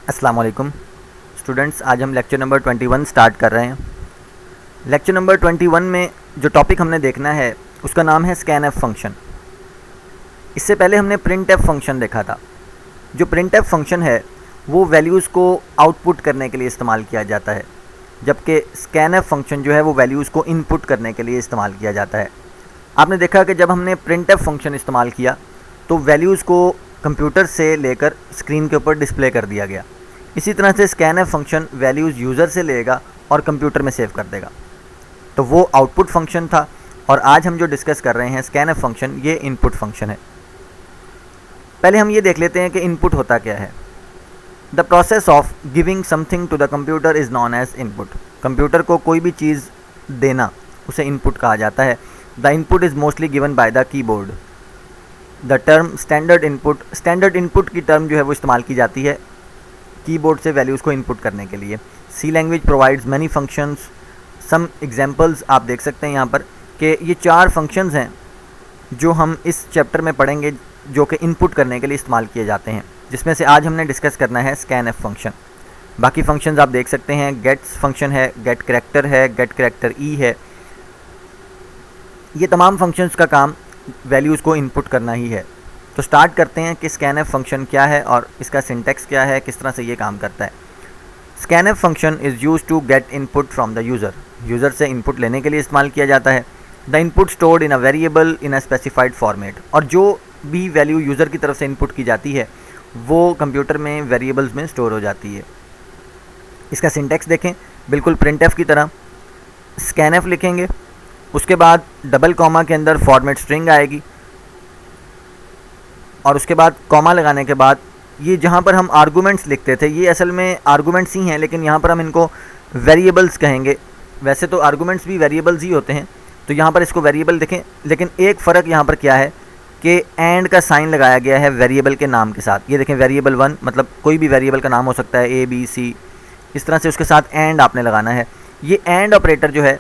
अस्सलाम वालेकुम स्टूडेंट्स, आज हम लेक्चर नंबर 21 स्टार्ट कर रहे हैं। लेक्चर नंबर 21 में जो टॉपिक हमने देखना है उसका नाम है स्कैनएफ फंक्शन। इससे पहले हमने प्रिंटएफ फंक्शन देखा था। जो प्रिंटएफ फंक्शन है वो वैल्यूज़ को आउटपुट करने के लिए इस्तेमाल किया जाता है, जबकि स्कैनएफ फंक्शन जो है वो वैल्यूज़ को इनपुट करने के लिए इस्तेमाल किया जाता है। आपने देखा कि जब हमने प्रिंटएफ फंक्शन इस्तेमाल किया तो वैल्यूज़ को कंप्यूटर से लेकर स्क्रीन के ऊपर डिस्प्ले कर दिया गया। इसी तरह से स्कैनएफ फंक्शन वैल्यूज़ यूज़र से लेगा और कंप्यूटर में सेव कर देगा। तो वो आउटपुट फंक्शन था और आज हम जो डिस्कस कर रहे हैं स्कैनएफ फंक्शन, ये इनपुट फंक्शन है। पहले हम ये देख लेते हैं कि इनपुट होता क्या है। The process of giving something to the computer is known as input. Computer को कोई भी चीज़ देना उसे इनपुट कहा जाता है। The input is mostly given by the keyboard. The term standard input की टर्म जो है वो इस्तेमाल की जाती है कीबोर्ड से वैल्यूज़ को इनपुट करने के लिए। C language provides many functions. Some examples आप देख सकते हैं यहाँ पर कि ये 4 फंक्शंस हैं जो हम इस चैप्टर में पढ़ेंगे, जो कि इनपुट करने के लिए इस्तेमाल किए जाते हैं, जिसमें से आज हमने डिस्कस करना है स्कैनएफ फंक्शन। बाकी फंक्शंस आप देख सकते हैं, गेट्स फंक्शन है, गेट करैक्टर है, गेट करैक्टर ई है। ये तमाम फंक्शंस का काम वैल्यूज़ को इनपुट करना ही है। तो स्टार्ट करते हैं कि स्कैनएफ फंक्शन क्या है और इसका सिंटैक्स क्या है, किस तरह से ये काम करता है। Scanf function is use to get input from the user से इनपुट लेने के लिए इस्तेमाल किया जाता है। The input stored in a variable in a specified format. और जो भी वैल्यू यूज़र की तरफ से इनपुट की जाती है वो कंप्यूटर में वेरिएबल्स में स्टोर हो जाती है। इसका सिंटैक्स देखें, बिल्कुल प्रिंटएफ की तरह। स्कैनएफ लिखेंगे, उसके बाद डबल कॉमा के अंदर फॉर्मेट स्ट्रिंग आएगी और उसके बाद कॉमा लगाने के बाद ये जहाँ पर हम आर्गूमेंट्स लिखते थे, ये असल में आर्गूमेंट्स ही हैं, लेकिन यहाँ पर हम इनको वेरिएबल्स कहेंगे। वैसे तो आर्गूमेंट्स भी वेरिएबल्स ही होते हैं, तो यहाँ पर इसको वेरिएबल देखें, लेकिन एक फ़र्क यहाँ पर क्या है कि एंड का साइन लगाया गया है वेरिएबल के नाम के साथ। ये देखें, वेरिएबल 1 मतलब कोई भी वेरिएबल का नाम हो सकता है, ए बी सी, इस तरह से उसके साथ एंड आपने लगाना है। ये एंड ऑपरेटर जो है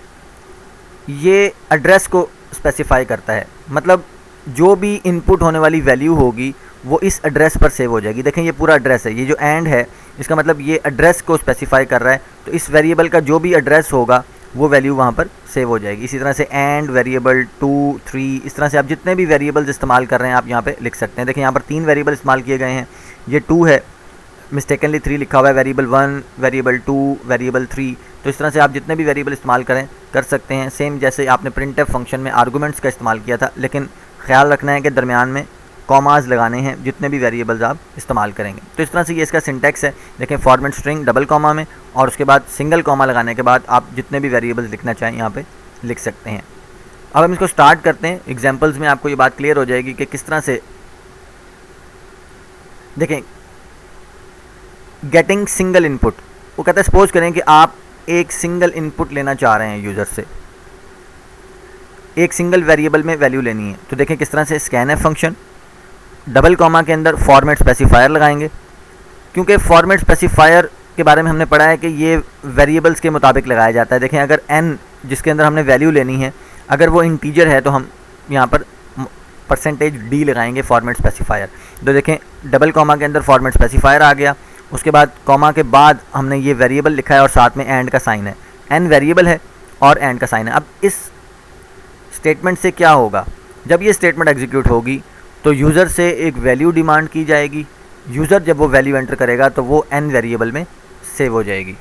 ये एड्रेस को स्पेसिफाई करता है, मतलब जो भी इनपुट होने वाली वैल्यू होगी वो इस एड्रेस पर सेव हो जाएगी। देखें, ये पूरा एड्रेस है, ये जो एंड है इसका मतलब ये एड्रेस को स्पेसिफाई कर रहा है, तो इस वेरिएबल का जो भी एड्रेस होगा वो वैल्यू वहाँ पर सेव हो जाएगी। इसी तरह से एंड वेरिएबल 2 3, इस तरह से आप जितने भी वेरिएबल्स इस्तेमाल कर रहे हैं आप यहाँ पे लिख सकते हैं। देखें, यहाँ पर 3 वेरिएबल इस्तेमाल किए गए हैं, ये 2 है, मिस्टेकनली 3 लिखा हुआ है, वेरिएबल 1, वेरिएबल 2, वेरिएबल 3। तो इस तरह से आप जितने भी वेरिएबल इस्तेमाल कर सकते हैं, सेम जैसे आपने प्रिंटएफ फंक्शन में आर्गूमेंट्स का इस्तेमाल किया था, लेकिन ख्याल रखना है कि दरमियान में कॉमाज लगाने हैं जितने भी वेरिएबल्स आप इस्तेमाल करेंगे। तो इस तरह से ये इसका सिंटैक्स है। देखें, फॉर्मेट स्ट्रिंग डबल कॉमा में और उसके बाद सिंगल कॉमा लगाने के बाद आप जितने भी वेरिएबल्स लिखना चाहें यहाँ पे लिख सकते हैं। अब हम इसको स्टार्ट करते हैं। एग्जाम्पल्स में आपको ये बात क्लियर हो जाएगी कि किस तरह से। देखें, गेटिंग सिंगल इनपुट, वो कहता है सपोज करें कि आप एक सिंगल इनपुट लेना चाह रहे हैं यूज़र से, एक सिंगल वेरिएबल में वैल्यू लेनी है। तो देखें किस तरह से स्कैनएफ फंक्शन डबल कॉमा के अंदर फॉर्मेट स्पेसिफायर लगाएंगे, क्योंकि फॉर्मेट स्पेसिफायर के बारे में हमने पढ़ा है कि ये वेरिएबल्स के मुताबिक लगाया जाता है। देखें, अगर n जिसके अंदर हमने वैल्यू लेनी है अगर वो इंटीजर है तो हम यहाँ पर %d लगाएंगे फॉर्मेट स्पेसिफायर। तो देखें, डबल कॉमा के अंदर फॉर्मेट स्पेसिफायर आ गया, उसके बाद कॉमा के बाद हमने ये वेरिएबल लिखा है और साथ में एंड का साइन है। n वेरिएबल है और एंड का साइन है। अब इस स्टेटमेंट से क्या होगा, जब ये स्टेटमेंट एग्जीक्यूट होगी तो यूज़र से एक वैल्यू डिमांड की जाएगी। यूज़र जब वो वैल्यू एंटर करेगा तो वो n वेरिएबल में सेव हो जाएगी।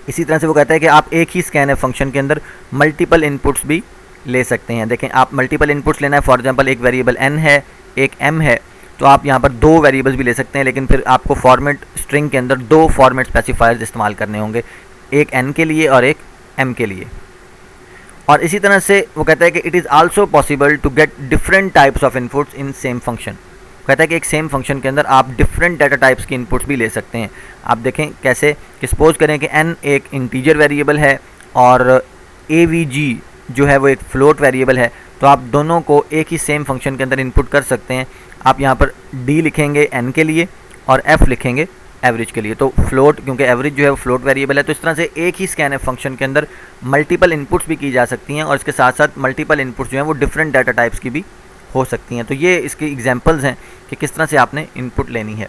इसी तरह से वो कहता है कि आप एक ही स्कैनएफ फंक्शन के अंदर मल्टीपल इनपुट्स भी ले सकते हैं। देखें, आप मल्टीपल इनपुट्स लेना है, फॉर एग्जांपल एक वेरिएबल n है, एक m है, तो आप यहाँ पर 2 वेरिएबल्स भी ले सकते हैं, लेकिन फिर आपको फॉर्मेट स्ट्रिंग के अंदर 2 फॉर्मेट स्पेसिफायर्स इस्तेमाल करने होंगे, एक n के लिए और एक m के लिए। और इसी तरह से वो कहता है कि it is also possible to get different types of inputs in same function. कहता है कि एक सेम फंक्शन के अंदर आप डिफरेंट डाटा टाइप्स की इनपुट्स भी ले सकते हैं। आप देखें कैसे, कि सपोज करें कि n एक इंटीजर वेरिएबल है और avg जो है वो एक फ्लोट वेरिएबल है, तो आप दोनों को एक ही सेम फंक्शन के अंदर इनपुट कर सकते हैं। आप यहाँ पर d लिखेंगे n के लिए और f लिखेंगे एवरेज के लिए। तो फ्लोट, क्योंकि एवरेज जो है वो फ्लोट वेरिएबल है, तो इस तरह से एक ही स्कैनएफ फंक्शन के अंदर मल्टीपल इनपुट्स भी की जा सकती हैं और इसके साथ साथ मल्टीपल इनपुट्स जो हैं वो डिफरेंट डाटा टाइप्स की भी हो सकती हैं। तो ये इसकी एग्जांपल्स हैं कि किस तरह से आपने इनपुट लेनी है।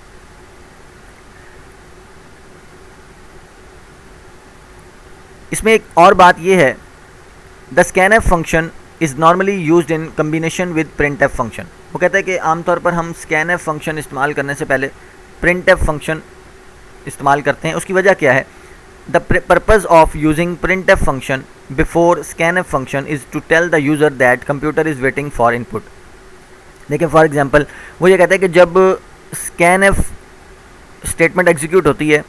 इसमें एक और बात ये है, the scanf function is normally used in combination with printf function. वो कहता है कि आमतौर पर हम स्कैनएफ फंक्शन इस्तेमाल करने से पहले प्रिंटएफ फंक्शन इस्तेमाल करते हैं। उसकी वजह क्या है? The purpose of using printf function before scanf function is to tell the user that computer is waiting for input. देखिए फॉर एग्जांपल वो ये कहता है कि जब स्कैनएफ स्टेटमेंट एग्जीक्यूट होती है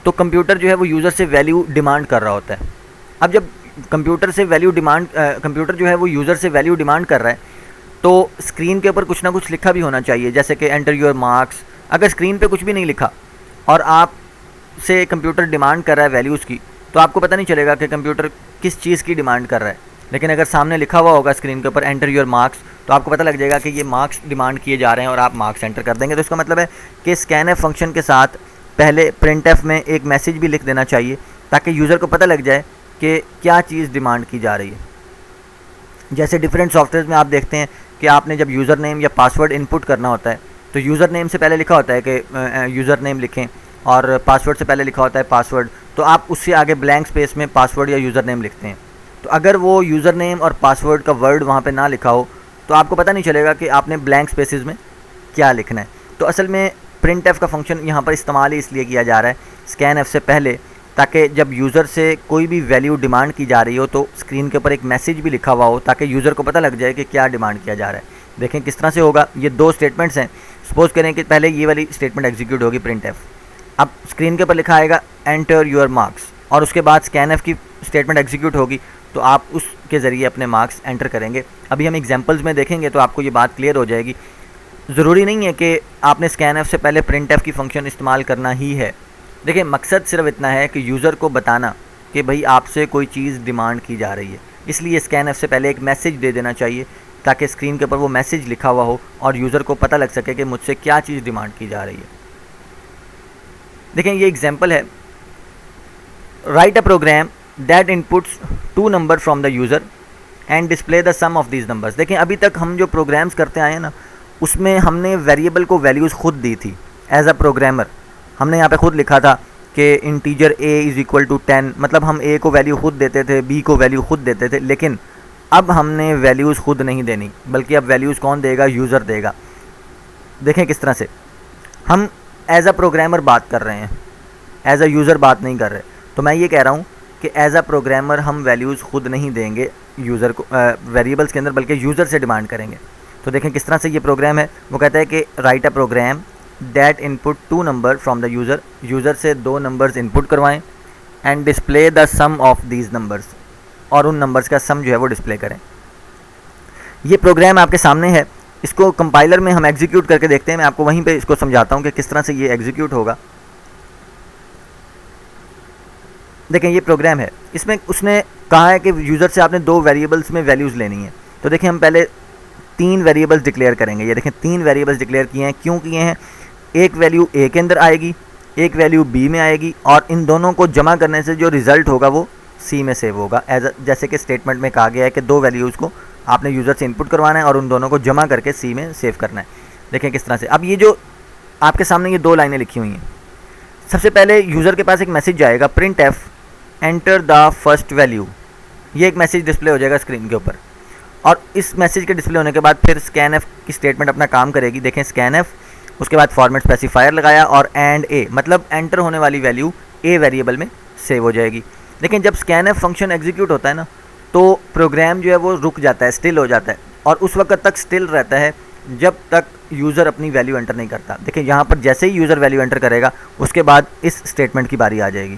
तो कंप्यूटर जो है वो यूज़र से वैल्यू डिमांड कर रहा होता है। अब जब कंप्यूटर जो है वो यूज़र से वैल्यू डिमांड कर रहा है तो स्क्रीन के ऊपर कुछ ना कुछ लिखा भी होना चाहिए, जैसे कि एंटर योर मार्क्स। अगर स्क्रीन पे कुछ भी नहीं लिखा और आप से कंप्यूटर डिमांड कर रहा है वैल्यूज़ की, तो आपको पता नहीं चलेगा कि कंप्यूटर किस चीज़ की डिमांड कर रहा है। लेकिन अगर सामने लिखा हुआ होगा स्क्रीन के ऊपर एंटर योर मार्क्स, तो आपको पता लग जाएगा कि ये मार्क्स डिमांड किए जा रहे हैं और आप मार्क्स एंटर कर देंगे। तो इसका मतलब है कि स्कैनएफ फंक्शन के साथ पहले प्रिंटएफ में एक मैसेज भी लिख देना चाहिए ताकि यूज़र को पता लग जाए कि क्या चीज़ डिमांड की जा रही है। जैसे डिफरेंट सॉफ्टवेयर में आप देखते हैं कि आपने जब यूज़र नेम या पासवर्ड इनपुट करना होता है तो यूज़र नेम से पहले लिखा होता है कि यूज़र नेम लिखें और पासवर्ड से पहले लिखा होता है पासवर्ड, तो आप उससे आगे ब्लैंक स्पेस में पासवर्ड या यूज़र नेम लिखते हैं। तो अगर वो यूज़र नेम और पासवर्ड का वर्ड वहाँ पे ना लिखा हो तो आपको पता नहीं चलेगा कि आपने ब्लैंक स्पेसेस में क्या लिखना है। तो असल में प्रिंटएफ का फंक्शन यहाँ पर इस्तेमाल ही इसलिए किया जा रहा है स्कैनएफ से पहले, ताकि जब यूज़र से कोई भी वैल्यू डिमांड की जा रही हो तो स्क्रीन के ऊपर एक मैसेज भी लिखा हुआ हो ताकि यूज़र को पता लग जाए कि क्या डिमांड किया जा रहा है। देखें किस तरह से होगा। ये दो स्टेटमेंट्स हैं। सपोज करें कि पहले ये वाली स्टेटमेंट एग्जीक्यूट होगी प्रिंटएफ, अब स्क्रीन के ऊपर लिखा आएगा एंटर योर मार्क्स और उसके बाद स्कैनएफ की स्टेटमेंट एग्जीक्यूट होगी तो आप उसके ज़रिए अपने मार्क्स एंटर करेंगे। अभी हम एग्जांपल्स में देखेंगे तो आपको ये बात क्लियर हो जाएगी। ज़रूरी नहीं है कि आपने स्कैनएफ से पहले प्रिंटएफ की फ़ंक्शन इस्तेमाल करना ही है। देखिए मकसद सिर्फ इतना है कि यूज़र को बताना कि भाई आपसे कोई चीज़ डिमांड की जा रही है, इसलिए स्कैनएफ से पहले एक मैसेज दे देना चाहिए ताकि स्क्रीन के ऊपर वो मैसेज लिखा हुआ हो और यूज़र को पता लग सके कि मुझसे क्या चीज़ डिमांड की जा रही है। देखें ये एग्जांपल है, write a program that inputs 2 number from the user and display the sum of these numbers. देखें अभी तक हम जो प्रोग्राम्स करते आए हैं ना, उसमें हमने वेरिएबल को वैल्यूज़ खुद दी थी। एज अ प्रोग्रामर हमने यहाँ पे खुद लिखा था कि integer a is equal to 10, मतलब हम a को वैल्यू खुद देते थे, b को वैल्यू खुद देते थे। लेकिन अब हमने वैल्यूज़ खुद नहीं देनी, बल्कि अब वैल्यूज़ कौन देगा? यूज़र देगा। देखें किस तरह से हम एज अ प्रोग्रामर बात कर रहे हैं, एज अ यूज़र बात नहीं कर रहे। तो मैं ये कह रहा हूँ कि एज अ प्रोग्रामर हम वैल्यूज़ खुद नहीं देंगे यूज़र को वेरिएबल्स के अंदर, बल्कि यूज़र से डिमांड करेंगे। तो देखें किस तरह से ये प्रोग्राम है। वो कहता है कि write a program that input 2 number from the user, user से 2 नंबर्स इनपुट करवाएं and display the sum of these numbers, और उन नंबर्स का सम जो है वो डिस्प्ले करें। ये प्रोग्राम आपके सामने है, इसको कंपाइलर में हम एग्जीक्यूट करके देखते हैं। मैं आपको वहीं पे इसको समझाता हूँ कि किस तरह से ये एग्जीक्यूट होगा। देखें ये प्रोग्राम है, इसमें उसने कहा है कि यूज़र से आपने 2 वेरिएबल्स में वैल्यूज़ लेनी है। तो देखें हम पहले 3 वेरिएबल्स डिक्लेयर करेंगे। ये देखें 3 वेरिएबल्स डिक्लेयर किए हैं। क्यों किए हैं? एक वैल्यू a के अंदर आएगी, एक वैल्यू b में आएगी, और इन दोनों को जमा करने से जो रिज़ल्ट होगा वो c में सेव होगा। जैसे कि स्टेटमेंट में कहा गया है कि 2 वैल्यूज़ को आपने यूज़र से इनपुट करवाना है और उन दोनों को जमा करके c में सेव करना है। देखें किस तरह से। अब ये जो आपके सामने ये 2 लाइनें लिखी हुई हैं, सबसे पहले यूज़र के पास एक मैसेज जाएगा print F enter the first value. ये एक मैसेज डिस्प्ले हो जाएगा स्क्रीन के ऊपर, और इस मैसेज के डिस्प्ले होने के बाद फिर स्कैनएफ की स्टेटमेंट अपना काम करेगी। देखें स्कैनएफ, उसके बाद फॉर्मेट स्पेसिफायर लगाया और एंड ए, मतलब एंटर होने वाली वैल्यू ए वेरिएबल में सेव हो जाएगी। लेकिन जब स्कैनएफ फंक्शन एग्जीक्यूट होता है ना, तो प्रोग्राम जो है वो रुक जाता है, स्टिल हो जाता है, और उस वक्त तक स्टिल रहता है जब तक यूज़र अपनी वैल्यू एंटर नहीं करता। देखिए यहाँ पर जैसे ही यूज़र वैल्यू एंटर करेगा उसके बाद इस स्टेटमेंट की बारी आ जाएगी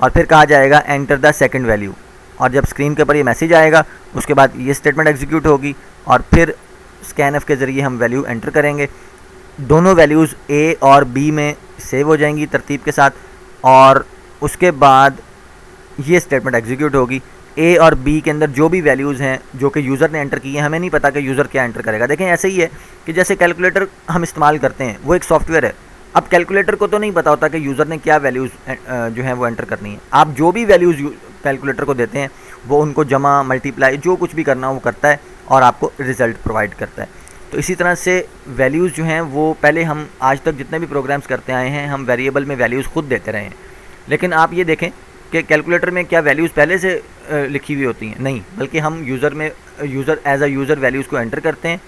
और फिर कहा जाएगा एंटर द सेकंड वैल्यू, और जब स्क्रीन के ऊपर ये मैसेज आएगा उसके बाद ये स्टेटमेंट एग्जीक्यूट होगी और फिर स्कैनएफ के ज़रिए हम वैल्यू एंटर करेंगे। दोनों वैल्यूज़ a और b में सेव हो जाएंगी तरतीब के साथ, और उसके बाद ये स्टेटमेंट एग्जीक्यूट होगी। a और b के अंदर जो भी वैल्यूज़ हैं जो कि यूज़र ने एंटर की हैं, हमें नहीं पता कि यूज़र क्या एंटर करेगा। देखें ऐसे ही है कि जैसे कैलकुलेटर हम इस्तेमाल करते हैं, वो एक सॉफ्टवेयर है। अब कैलकुलेटर को तो नहीं पता होता कि यूज़र ने क्या वैल्यूज़ जो हैं वो एंटर करनी है। आप जो भी वैल्यूज़ कैलकुलेटर को देते हैं वो उनको जमा, मल्टीप्लाई, जो कुछ भी करना हो वो करता है और आपको रिज़ल्ट प्रोवाइड करता है। तो इसी तरह से वैल्यूज़ जो हैं वो पहले हम आज तक जितने भी प्रोग्राम्स करते आए हैं, हम वेरिएबल में वैल्यूज़ खुद देते रहे हैं। लेकिन आप ये देखें कि कैलकुलेटर में क्या वैल्यूज़ पहले से लिखी हुई होती हैं, नहीं, बल्कि हम user as a user values को एंटर करते हैं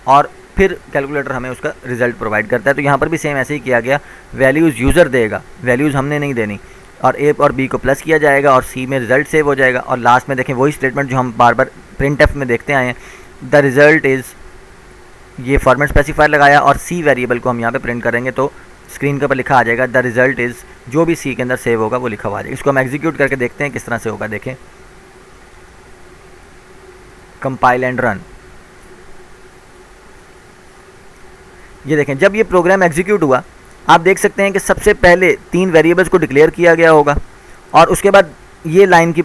और फिर कैलकुलेटर हमें उसका रिज़ल्ट प्रोवाइड करता है। तो यहाँ पर भी सेम ऐसे ही किया गया, वैल्यूज़ यूज़र देगा, वैल्यूज़ हमने नहीं देनी, और ए और बी को प्लस किया जाएगा और सी में रिज़ल्ट सेव हो जाएगा। और लास्ट में देखें वही स्टेटमेंट जो हम बार बार प्रिंट एफ में देखते आए हैं, द रिज़ल्ट इज़, ये फॉर्मेट स्पेसिफायर लगाया और सी वेरिएबल को हम यहाँ पे प्रिंट करेंगे तो स्क्रीन के ऊपर लिखा आ जाएगा द रिज़ल्ट इज़, जो भी सी के अंदर सेव होगा वो लिखा हुआ आ जाएगा। इसको हम एग्जीक्यूट करके देखते हैं किस तरह से होगा। देखें, कंपाइल एंड रन। ये देखें, जब ये प्रोग्राम एग्जीक्यूट हुआ आप देख सकते हैं कि सबसे पहले 3 वेरिएबल्स को डिक्लेयर किया गया होगा और उसके बाद ये लाइन की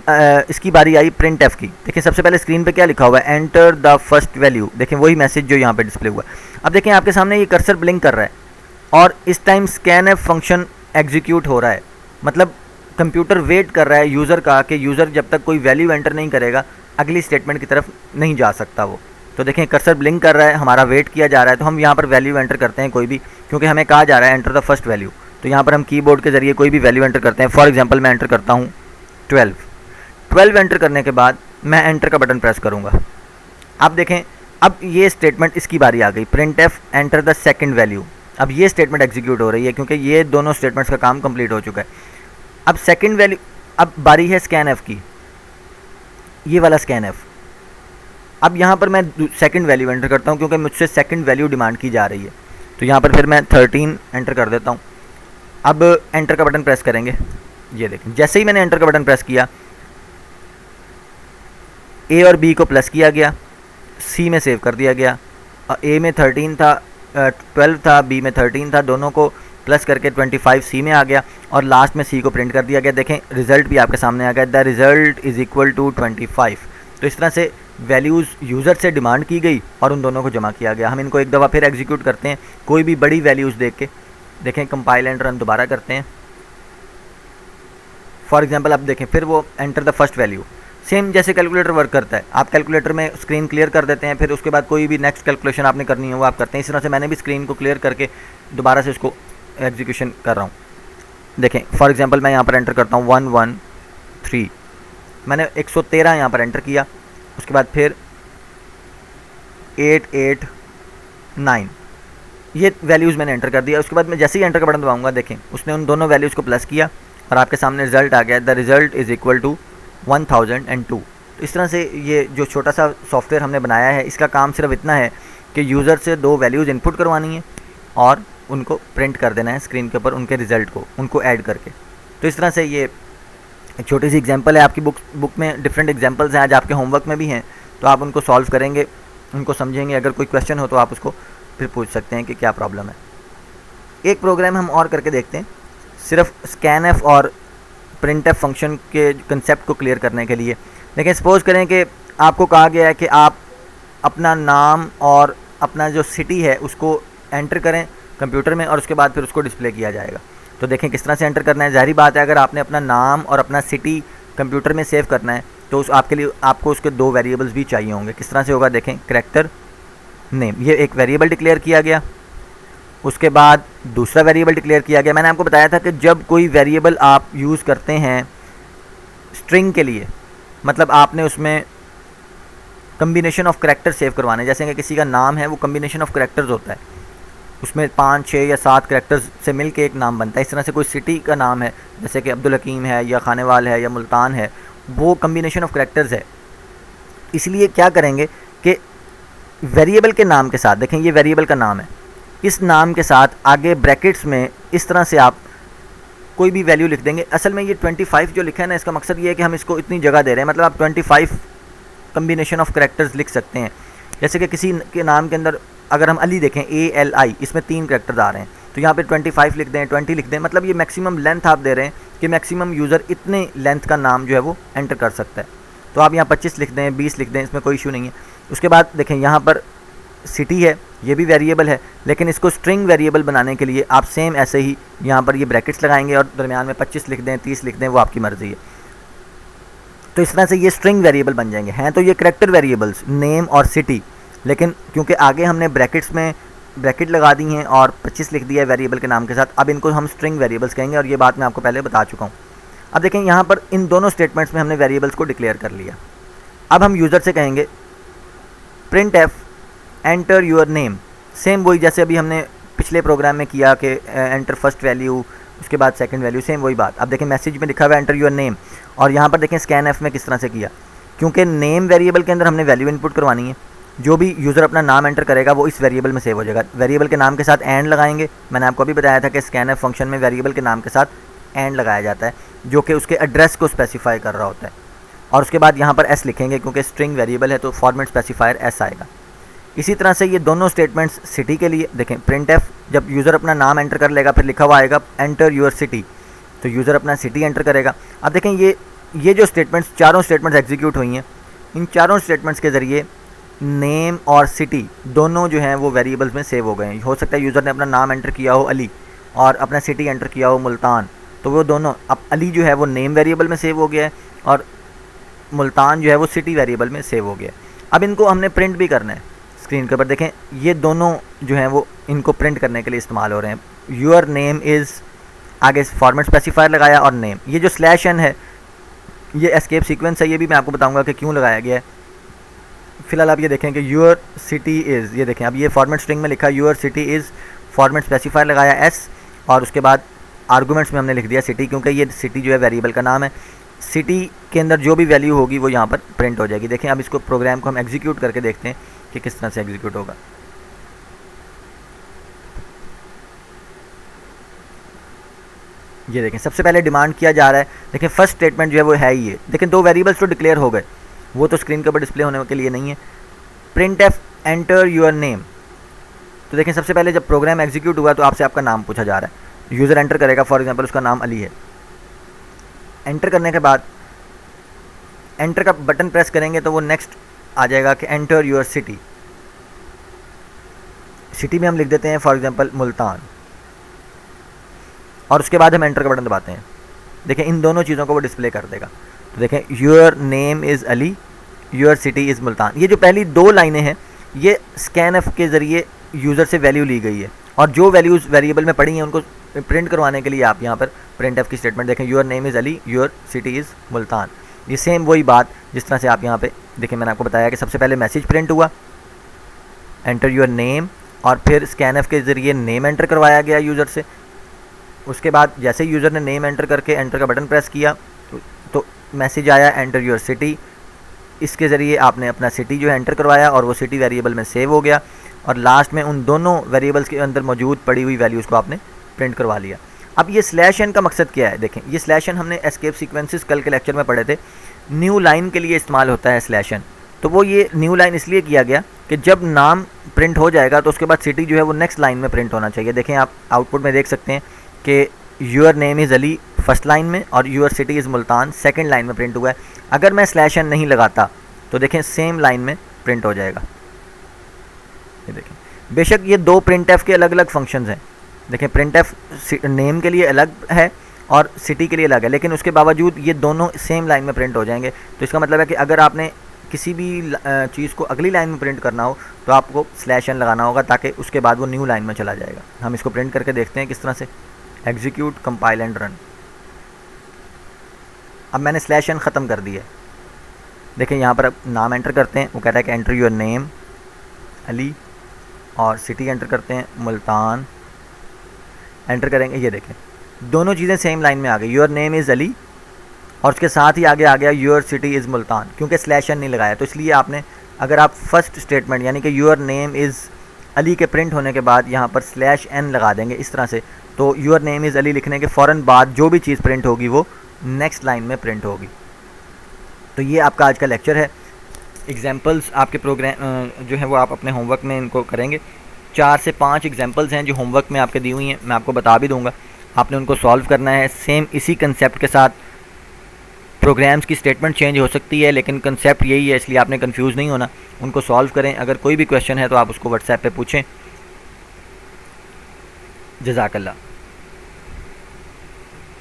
इसकी बारी आई प्रिंट एफ की। देखिए सबसे पहले स्क्रीन पे क्या लिखा हुआ है, एंटर द फर्स्ट वैल्यू। देखें वही मैसेज जो यहाँ पे डिस्प्ले हुआ। अब देखें आपके सामने ये कर्सर ब्लिंक कर रहा है और इस time scan F function execute हो रहा है, मतलब कंप्यूटर वेट कर रहा है यूज़र का कि यूज़र जब तक कोई वैल्यू एंटर नहीं करेगा अगली स्टेटमेंट की तरफ नहीं जा सकता वो। तो देखें कर्सर ब्लिंक कर रहा है, हमारा वेट किया जा रहा है, तो हम यहाँ पर वैल्यू एंटर करते हैं कोई भी, क्योंकि हमें कहा जा रहा है एंटर द फर्स्ट वैल्यू। तो यहाँ पर हम कीबोर्ड के ज़रिए कोई भी वैल्यू एंटर करते हैं। फॉर एग्जांपल मैं एंटर करता हूँ 12 एंटर करने के बाद मैं एंटर का बटन प्रेस करूँगा। अब देखें अब ये स्टेटमेंट इसकी बारी आ गई, print F enter the second value. अब ये स्टेटमेंट एग्जीक्यूट हो रही है क्योंकि ये दोनों स्टेटमेंट्स का काम कंप्लीट हो चुका है। अब सेकेंड वैल्यू, अब बारी है स्कैन एफ की, ये वाला स्कैन एफ। अब यहाँ पर मैं सेकंड वैल्यू एंटर करता हूँ क्योंकि मुझसे सेकंड वैल्यू डिमांड की जा रही है। तो यहाँ पर फिर मैं 13 एंटर कर देता हूँ। अब एंटर का बटन प्रेस करेंगे, ये देखें जैसे ही मैंने एंटर का बटन प्रेस किया ए और बी को प्लस किया गया, सी में सेव कर दिया गया। ए में 13 था, 12 था, बी में 13 था, दोनों को प्लस करके 25 सी में आ गया और लास्ट में सी को प्रिंट कर दिया गया। देखें रिज़ल्ट भी आपके सामने आ गया, the result is equal to 25। तो इस तरह से वैल्यूज़ यूज़र से डिमांड की गई और उन दोनों को जमा किया गया। हम इनको एक दफ़ा फिर एग्जीक्यूट करते हैं कोई भी बड़ी वैल्यूज़ देख के। देखें कंपाइल एंड रन दोबारा करते हैं। फॉर एग्जांपल अब देखें फिर वो enter the first value, same जैसे कैलकुलेटर वर्क करता है। आप कैलकुलेटर में स्क्रीन क्लियर कर देते हैं, फिर उसके बाद कोई भी नेक्स्ट कैलकुलेशन आपने करनी है वो आप करते हैं। इस तरह से मैंने भी स्क्रीन को क्लियर करके दोबारा से उसको एग्जीक्यूशन कर रहा हूँ। देखें फॉर एग्जांपल मैं यहाँ पर एंटर करता हूँ 113, मैंने 113 यहाँ पर एंटर किया, उसके बाद फिर 889, ये वैल्यूज़ मैंने एंटर कर दिया। उसके बाद मैं जैसे ही एंटर का बटन दबाऊंगा देखें उसने उन दोनों वैल्यूज़ को प्लस किया और आपके सामने रिजल्ट आ गया, the result is equal to 1002। इस तरह से ये जो छोटा सा सॉफ्टवेयर हमने बनाया है इसका काम सिर्फ इतना है कि यूज़र से 2 वैल्यूज़ इनपुट करवानी है और उनको प्रिंट कर देना है स्क्रीन के ऊपर, उनके रिज़ल्ट को उनको ऐड करके। तो इस तरह से ये एक छोटी सी एग्जांपल है। आपकी बुक में डिफरेंट एग्जांपल्स हैं, आज आपके होमवर्क में भी हैं, तो आप उनको सॉल्व करेंगे, उनको समझेंगे। अगर कोई क्वेश्चन हो तो आप उसको फिर पूछ सकते हैं कि क्या प्रॉब्लम है। एक प्रोग्राम हम और करके देखते हैं सिर्फ स्कैन एफ और प्रिंट एफ फंक्शन के कंसेप्ट को क्लियर करने के लिए। लेकिन सपोज़ करें कि आपको कहा गया है कि आप अपना नाम और अपना जो सिटी है उसको एंटर करें कंप्यूटर में और उसके बाद फिर उसको डिस्प्ले किया जाएगा। तो देखें किस तरह से एंटर करना है। ज़ाहिर बात है अगर आपने अपना नाम और अपना सिटी कंप्यूटर में सेव करना है तो उस आपके लिए आपको उसके 2 वेरिएबल्स भी चाहिए होंगे। किस तरह से होगा देखें, करैक्टर नेम, ये एक वेरिएबल डिक्लेयर किया गया, उसके बाद दूसरा वेरिएबल डिक्लेयर किया गया। मैंने आपको बताया था कि जब कोई वेरिएबल आप यूज़ करते हैं स्ट्रिंग के लिए, मतलब आपने उसमें कम्बिनेशन ऑफ करैक्टर सेव करवाने, जैसे कि किसी का नाम है वो कम्बिनेशन ऑफ करैक्टर्स होता है, उसमें 5, 6 या 7 करैक्टर्स से मिल के एक नाम बनता है। इस तरह से कोई सिटी का नाम है जैसे कि अब्दुल हकीम है या खानेवाल है या मुल्तान है, वो कम्बिनेशन ऑफ करैक्टर्स है। इसलिए क्या करेंगे कि वेरिएबल के नाम के साथ, देखें ये वेरिएबल का नाम है, इस नाम के साथ आगे ब्रैकेट्स में इस तरह से आप कोई भी वैल्यू लिख देंगे। असल में ये 25 जो लिखा है ना, इसका मकसद ये है कि हम इसको इतनी जगह दे रहे हैं, मतलब आप 25 कम्बिनेशन ऑफ करैक्टर्स लिख सकते हैं। जैसे कि किसी के नाम के अंदर अगर हम अली देखें ALI, इसमें 3 करैक्टर्स आ रहे हैं, तो यहाँ पे 25 लिख दें, 20 लिख दें, मतलब ये मैक्सिमम लेंथ आप दे रहे हैं कि मैक्सिमम यूज़र इतने लेंथ का नाम जो है वो एंटर कर सकता है। तो आप यहाँ 25 लिख दें, 20 लिख दें, इसमें कोई इशू नहीं है। उसके बाद देखें यहाँ पर सिटी है, ये भी वेरिएबल है, लेकिन इसको स्ट्रिंग वेरिएबल बनाने के लिए आप सेम ऐसे ही यहाँ पर ये ब्रैकेट्स लगाएंगे और दरमियान में 25 लिख दें, 30 लिख दें, वो आपकी मर्ज़ी है। तो इस तरह से ये स्ट्रिंग वेरिएबल बन जाएंगे। हैं तो ये करैक्टर वेरिएबल्स नेम और सिटी, लेकिन क्योंकि आगे हमने ब्रैकेट्स में ब्रैकेट लगा दी हैं और 25 लिख दिया है वेरिएबल के नाम के साथ, अब इनको हम स्ट्रिंग वेरिएबल्स कहेंगे और ये बात मैं आपको पहले बता चुका हूँ। अब देखें यहाँ पर इन दोनों स्टेटमेंट्स में हमने वेरिएबल्स को डिक्लेयर कर लिया। अब हम यूज़र से कहेंगे print F enter your name, same वही जैसे अभी हमने पिछले प्रोग्राम में किया कि एंटर फर्स्ट वैल्यू उसके बाद सेकंड वैल्यू, सेम वही बात। अब देखें मैसेज में लिखा हुआ है एंटर योर नेम, और यहाँ पर देखें स्कैन एफ में किस तरह से किया, क्योंकि नेम वेरिएबल के अंदर हमने वैल्यू इनपुट करवानी है। जो भी यूज़र अपना नाम एंटर करेगा वो इस वेरिएबल में सेव हो जाएगा। वेरिएबल के नाम के साथ एंड लगाएंगे, मैंने आपको अभी बताया था कि स्कैन एफ फंक्शन में वेरिएबल के नाम के साथ एंड लगाया जाता है जो कि उसके एड्रेस को स्पेसिफाई कर रहा होता है। और उसके बाद यहाँ पर एस लिखेंगे क्योंकि स्ट्रिंग वेरिएबल है तो फॉर्मेट स्पेसिफायर एस आएगा। इसी तरह से ये दोनों स्टेटमेंट्स सिटी के लिए देखें, प्रिंट एफ जब यूज़र अपना नाम एंटर कर लेगा फिर लिखा हुआ आएगा एंटर योर सिटी, तो यूज़र अपना सिटी एंटर करेगा। अब देखें ये जो स्टेटमेंट्स चारों स्टेटमेंट्स एग्जीक्यूट हुई हैं, इन चारों स्टेटमेंट्स के ज़रिए नेम और सिटी दोनों जो हैं वो वेरिएबल्स में सेव हो गए हैं। हो सकता है यूज़र ने अपना नाम एंटर किया हो अली और अपना सिटी एंटर किया हो मुल्तान, तो वो दोनों, अब अली जो है वो नेम वेरिएबल में सेव हो गया है और मुल्तान जो है वो सिटी वेरिएबल में सेव हो गया है। अब इनको हमने प्रिंट भी करना है। स्क्रीन के ऊपर देखें ये दोनों जो हैं वो इनको प्रिंट करने के लिए इस्तेमाल हो रहे हैं। योर नेम इज़ आगे फॉर्मेट स्पेसिफायर लगाया और नेम, ये जो स्लैश एन है ये एस्केप सीक्वेंस है, ये भी मैं आपको बताऊंगा कि क्यों लगाया गया है। फिलहाल आप ये देखें कि योर सिटी इज़, ये देखें अब ये फॉर्मेट स्ट्रिंग में लिखा your city is, format specifier लगाया एस और उसके बाद आर्गूमेंट्स में हमने लिख दिया सिटी, क्योंकि ये सिटी जो है वेरिएबल का नाम है। सिटी के अंदर जो भी वैल्यू होगी वो यहाँ पर प्रिंट हो जाएगी। देखें अब इसको प्रोग्राम को हम एग्जीक्यूट करके देखते हैं कि किस तरह से एग्जीक्यूट होगा। ये देखें सबसे पहले डिमांड किया जा रहा है, देखें फर्स्ट स्टेटमेंट जो है वो है ही ये। देखें दो वेरिएबल्स तो डिक्लेयर हो गए, वो तो स्क्रीन के ऊपर डिस्प्ले होने के लिए नहीं है। Print F enter your name, तो देखें सबसे पहले जब प्रोग्राम एग्जीक्यूट हुआ तो आपसे आपका नाम पूछा जा रहा है, यूज़र एंटर करेगा, फॉर एग्जांपल उसका नाम अली है। एंटर करने के बाद एंटर का बटन प्रेस करेंगे तो वो नेक्स्ट आ जाएगा कि एंटर योर सिटी, सिटी में हम लिख देते हैं फॉर एग्जांपल मुल्तान, और उसके बाद हम एंटर का बटन दबाते हैं। देखें इन दोनों चीज़ों को वो डिस्प्ले कर देगा। तो देखें your name is Ali, your city is Multan. ये जो पहली दो लाइनें हैं ये स्कैन एफ के ज़रिए यूज़र से वैल्यू ली गई है, और जो वैल्यूज़ वेरिएबल में पड़ी हैं उनको प्रिंट करवाने के लिए आप यहाँ पर प्रिंट एफ की स्टेटमेंट देखें, your name is Ali, your city is Multan. ये सेम वही बात जिस तरह से आप यहाँ पे देखें, मैंने आपको बताया कि सबसे पहले मैसेज प्रिंट हुआ एंटर योर नेम, और फिर स्कैन एफ के ज़रिए नेम एंटर करवाया गया यूज़र से। उसके बाद जैसे यूज़र ने नेम एंटर करके एंटर का बटन प्रेस किया तो मैसेज आया एंटर योर सिटी, इसके ज़रिए आपने अपना सिटी जो है एंटर करवाया और वो सिटी वेरिएबल में सेव हो गया, और लास्ट में उन दोनों वेरिएबल्स के अंदर मौजूद पड़ी हुई वैल्यूज़ को आपने प्रिंट करवा लिया। अब ये स्लैश एन का मकसद क्या है, देखें ये स्लैश एन हमने एस्केप सीक्वेंसेस कल के लेक्चर में पढ़े थे, न्यू लाइन के लिए इस्तेमाल होता है स्लैश एन। तो वो ये न्यू लाइन इसलिए किया गया कि जब नाम प्रिंट हो जाएगा तो उसके बाद सिटी जो है वो नेक्स्ट लाइन में प्रिंट होना चाहिए। देखें आप आउटपुट में देख सकते हैं कि your name is Ali first line में और your city is Multan second line में प्रिंट हुआ है। अगर मैं स्लैश एन नहीं लगाता तो देखें सेम लाइन में प्रिंट हो जाएगा। ये देखें बेशक ये दो प्रिंट एफ के अलग अलग फंक्शंस हैं, देखें प्रिंट एफ नेम के लिए अलग है और सिटी के लिए अलग है, लेकिन उसके बावजूद ये दोनों सेम लाइन में प्रिंट हो जाएंगे। तो इसका मतलब है कि अगर आपने किसी भी चीज़ को अगली लाइन में प्रिंट करना हो तो आपको स्लैश एन लगाना होगा ताकि उसके बाद वो न्यू लाइन में चला जाएगा। हम इसको प्रिंट करके देखते हैं किस तरह से, एग्जीक्यूट कंपाइल एंड रन। अब मैंने स्लैश एन ख़त्म कर दिया, देखें यहाँ पर अब नाम एंटर करते हैं, वो कहता है कि एंटर योर नेम अली, और सिटी एंटर करते हैं मुल्तान, एंटर करेंगे, ये देखें दोनों चीज़ें सेम लाइन में आ गई, योर नेम इज़ अली और उसके साथ ही आगे आ गया योर सिटी इज़ मुल्तान, क्योंकि स्लैश एन नहीं लगाया। तो इसलिए आपने अगर आप फर्स्ट स्टेटमेंट यानी कि योर नेम इज़ अली के प्रिंट होने के बाद यहाँ पर स्लैश एन लगा देंगे इस तरह से, तो योर नेम इज़ अली लिखने के फ़ौरन बाद जो भी चीज़ प्रिंट होगी वो नेक्स्ट लाइन में प्रिंट होगी। तो ये आपका आज का लेक्चर है। एग्जाम्पल्स आपके प्रोग्राम जो है वो आप अपने होमवर्क में इनको करेंगे। 4 से 5 एग्जाम्पल्स हैं जो होमवर्क में आपके दी हुई हैं, मैं आपको बता भी दूंगा, आपने उनको सॉल्व करना है। सेम इसी कंसेप्ट के साथ प्रोग्राम्स की स्टेटमेंट चेंज हो सकती है लेकिन कंसेप्ट यही है, इसलिए आपने कंफ्यूज नहीं होना। उनको सॉल्व करें, अगर कोई भी क्वेश्चन है तो आप उसको व्हाट्सएप पे पूछें। जज़ाकल्लाह।